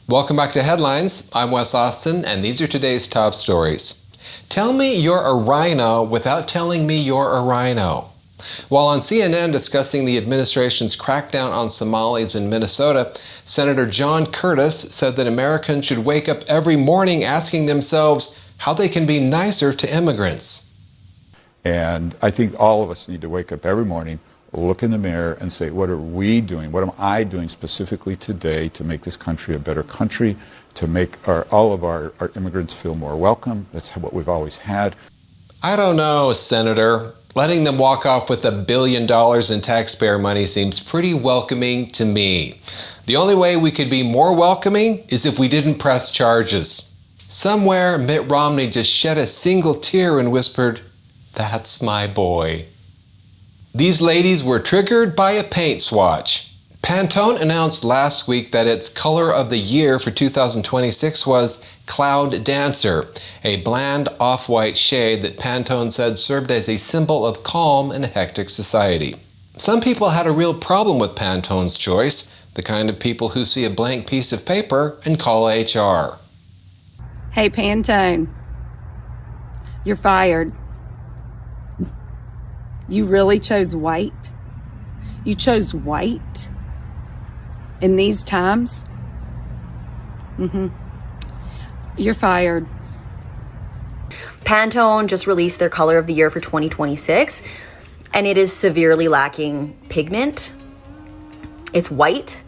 Welcome back to Headlines. I'm Wes Austin, and these are today's top stories. Tell me you're a rhino without telling me you're a rhino. While on CNN discussing the administration's crackdown on Somalis in Minnesota, Senator John Curtis said that Americans should wake up every morning asking themselves how they can be nicer to immigrants. And I think all of us need to wake up every morning, look in the mirror and say, what are we doing? What am I doing specifically today to make this country a better country, to make all of our immigrants feel more welcome? That's what we've always had. I don't know, Senator. Letting them walk off with $1 billion in taxpayer money seems pretty welcoming to me. The only way we could be more welcoming is if we didn't press charges. Somewhere, Mitt Romney just shed a single tear and whispered, "That's my boy." These ladies were triggered by a paint swatch. Pantone announced last week that its color of the year for 2026 was Cloud Dancer, a bland off-white shade that Pantone said served as a symbol of calm in a hectic society. Some people had a real problem with Pantone's choice, the kind of people who see a blank piece of paper and call HR. Hey, Pantone, you're fired. You really chose white? You chose white in these times? You're fired. Pantone just released their color of the year for 2026, and it is severely lacking pigment. It's white.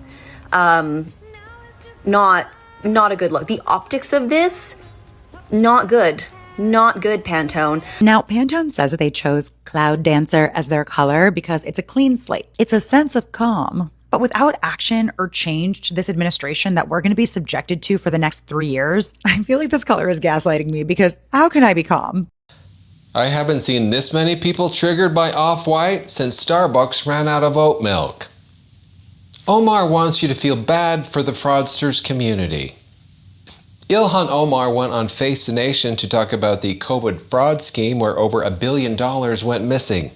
Not a good look. The optics of this, not good. Not good, Pantone. Now, Pantone says that they chose Cloud Dancer as their color because it's a clean slate. It's a sense of calm. But without action or change to this administration that we're going to be subjected to for the next 3 years, I feel like this color is gaslighting me because how can I be calm? I haven't seen this many people triggered by Off-White since Starbucks ran out of oat milk. Omar wants you to feel bad for the fraudsters community. Ilhan Omar went on Face the Nation to talk about the COVID fraud scheme where over $1 billion went missing.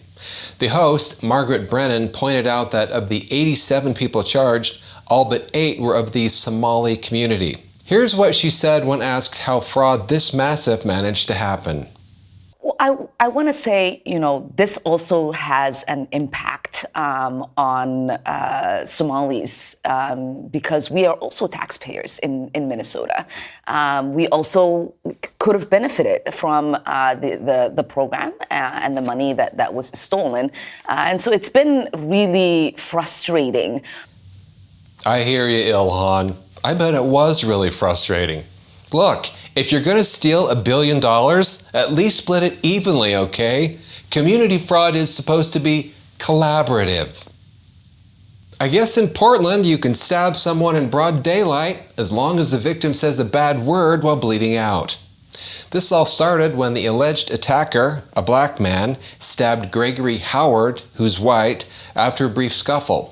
The host, Margaret Brennan, pointed out that of the 87 people charged, all but 8 were of the Somali community. Here's what she said when asked how fraud this massive managed to happen. Well, I want to say, this also has an impact on Somalis because we are also taxpayers in Minnesota. We also could have benefited from the program and the money that was stolen. And so it's been really frustrating. I hear you, Ilhan. I bet it was really frustrating. Look, if you're going to steal $1 billion, at least split it evenly, okay? Community fraud is supposed to be collaborative. I guess in Portland, you can stab someone in broad daylight as long as the victim says a bad word while bleeding out. This all started when the alleged attacker, a black man, stabbed Gregory Howard, who's white, after a brief scuffle.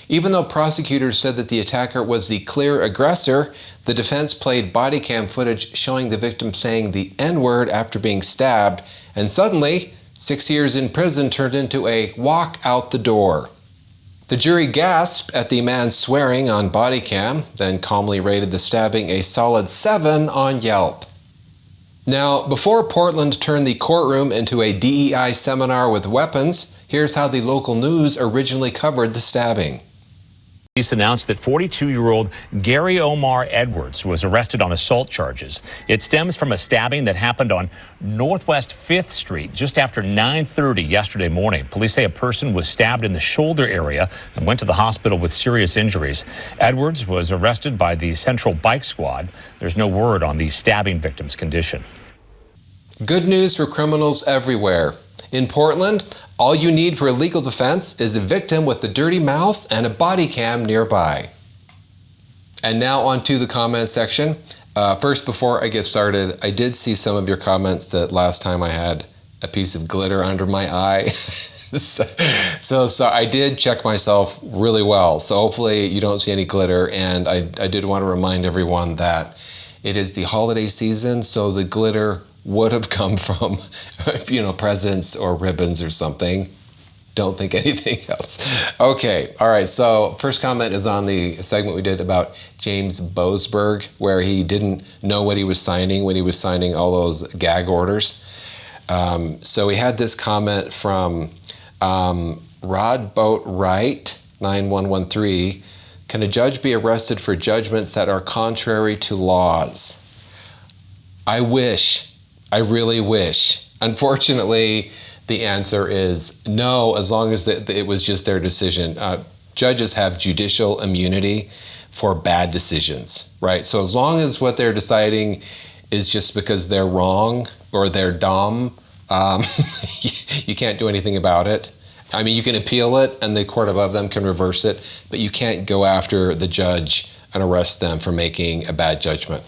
Even though prosecutors said that the attacker was the clear aggressor, the defense played body cam footage showing the victim saying the N-word after being stabbed, and suddenly, 6 years in prison turned into a walk out the door. The jury gasped at the man swearing on body cam, then calmly rated the stabbing a solid 7 on Yelp. Now, before Portland turned the courtroom into a DEI seminar with weapons, here's how the local news originally covered the stabbing. Police announced that 42-year-old Gary Omar Edwards was arrested on assault charges. It stems from a stabbing that happened on Northwest 5th Street just after 9:30 yesterday morning. Police say a person was stabbed in the shoulder area and went to the hospital with serious injuries. Edwards was arrested by the Central Bike Squad. There's no word on the stabbing victim's condition. Good news for criminals everywhere. In Portland, all you need for a legal defense is a victim with a dirty mouth and a body cam nearby. And now on to the comment section. First, before I get started, I did see some of your comments that last time I had a piece of glitter under my eye. so I did check myself really well. So hopefully you don't see any glitter. And I did want to remind everyone that it is the holiday season, so the glitter would have come from, presents or ribbons or something. Don't think anything else. Okay, all right, so first comment is on the segment we did about James Boasberg, where he didn't know what he was signing when he was signing all those gag orders. So we had this comment from Rod Boat Wright, 9113. Can a judge be arrested for judgments that are contrary to laws? I wish. I really wish. Unfortunately, the answer is no, as long as it was just their decision. Judges have judicial immunity for bad decisions, right? So as long as what they're deciding is just because they're wrong or they're dumb, you can't do anything about it. I mean, you can appeal it and the court above them can reverse it, but you can't go after the judge and arrest them for making a bad judgment.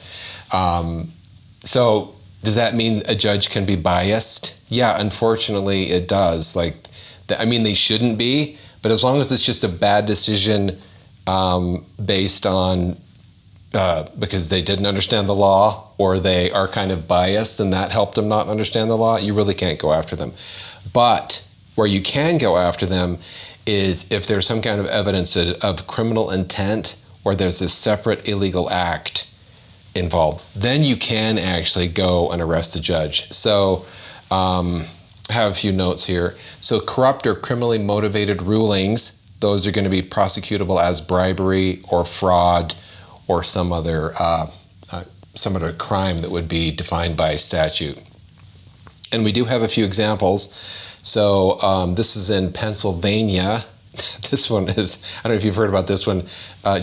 So does that mean a judge can be biased? Yeah, unfortunately it does. I mean, they shouldn't be, but as long as it's just a bad decision based on because they didn't understand the law or they are kind of biased and that helped them not understand the law, you really can't go after them. But where you can go after them is if there's some kind of evidence of criminal intent or there's a separate illegal act involved. Then you can actually go and arrest the judge. So I have a few notes here. So corrupt or criminally motivated rulings, those are going to be prosecutable as bribery or fraud or some other crime that would be defined by statute. And we do have a few examples. So this is in Pennsylvania. This one is, I don't know if you've heard about this one.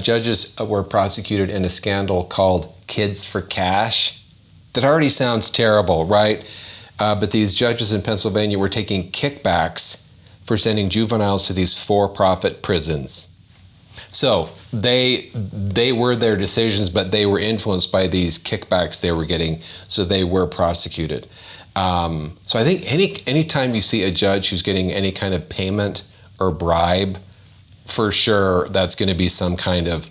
Judges were prosecuted in a scandal called Kids for Cash. That already sounds terrible, right? But these judges in Pennsylvania were taking kickbacks for sending juveniles to these for-profit prisons. So they were their decisions, but they were influenced by these kickbacks they were getting, so they were prosecuted. So I think anytime you see a judge who's getting any kind of payment or bribe, for sure that's going to be some kind of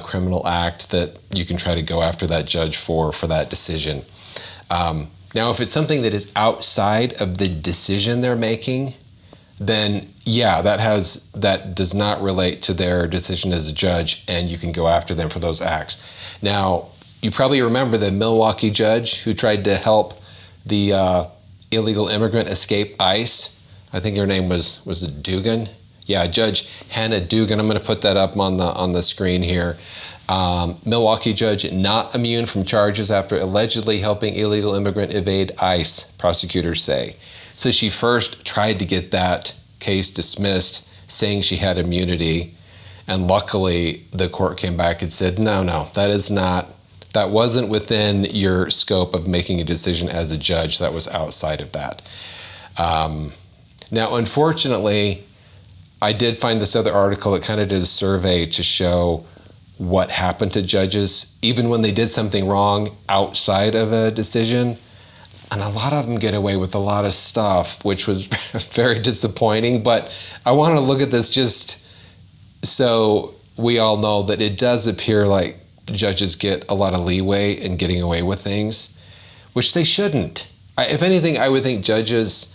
criminal act that you can try to go after that judge for that decision. Now, if it's something that is outside of the decision they're making, then yeah, that does not relate to their decision as a judge, and you can go after them for those acts. Now, you probably remember the Milwaukee judge who tried to help the illegal immigrant escape ICE. I think her name was it Dugan? Yeah, Judge Hannah Dugan. I'm going to put that up on the screen here. Milwaukee judge not immune from charges after allegedly helping illegal immigrant evade ICE, prosecutors say. So she first tried to get that case dismissed, saying she had immunity, and luckily the court came back and said, no, that wasn't within your scope of making a decision as a judge. That was outside of that. Now, unfortunately, I did find this other article that kind of did a survey to show what happened to judges, even when they did something wrong outside of a decision. And a lot of them get away with a lot of stuff, which was very disappointing. But I want to look at this just so we all know that it does appear like judges get a lot of leeway in getting away with things, which they shouldn't. If anything, I would think judges,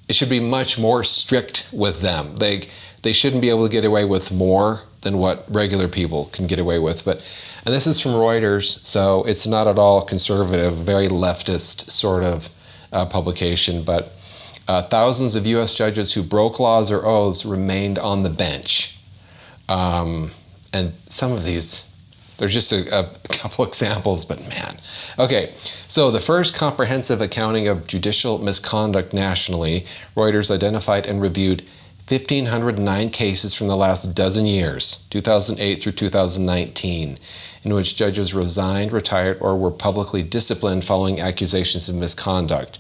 it should be much more strict with them. They shouldn't be able to get away with more than what regular people can get away with. And this is from Reuters, so it's not at all conservative, very leftist sort of publication. But thousands of U.S. judges who broke laws or oaths remained on the bench. And some of these, there's just a couple examples, but man. Okay, so the first comprehensive accounting of judicial misconduct nationally, Reuters identified and reviewed 1,509 cases from the last dozen years, 2008 through 2019, in which judges resigned, retired, or were publicly disciplined following accusations of misconduct.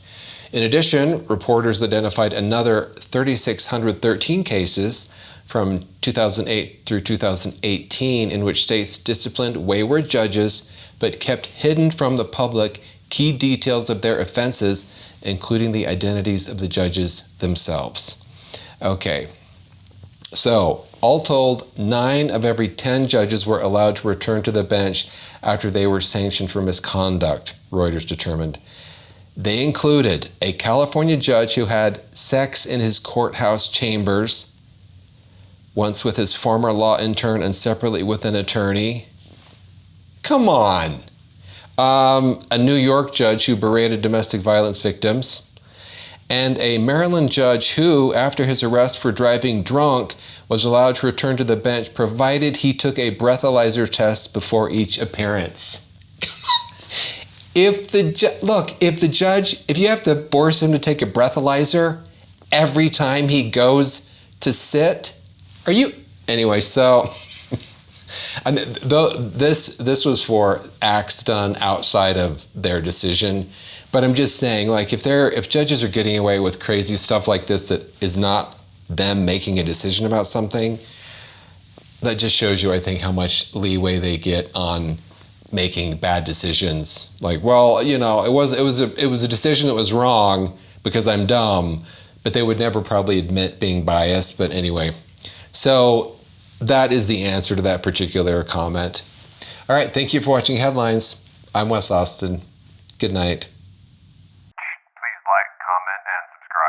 In addition, reporters identified another 3,613 cases from 2008 through 2018 in which states disciplined wayward judges but kept hidden from the public key details of their offenses, including the identities of the judges themselves. Okay, so all told, 9 of every 10 judges were allowed to return to the bench after they were sanctioned for misconduct, Reuters determined. They included a California judge who had sex in his courthouse chambers, once with his former law intern and separately with an attorney. Come on. A New York judge who berated domestic violence victims, and a Maryland judge who, after his arrest for driving drunk, was allowed to return to the bench provided he took a breathalyzer test before each appearance. If the judge, if you have to force him to take a breathalyzer every time he goes to sit, are you? Anyway, so and this was for acts done outside of their decision, but I'm just saying, like, if judges are getting away with crazy stuff like this that is not them making a decision about something, that just shows you, I think, how much leeway they get on making bad decisions. Like, well, you know, it was a decision that was wrong because I'm dumb, but they would never probably admit being biased. But anyway, so that is the answer to that particular comment. All right, thank you for watching Headlines. I'm Wes Austin. Good night. Please like, comment, and subscribe.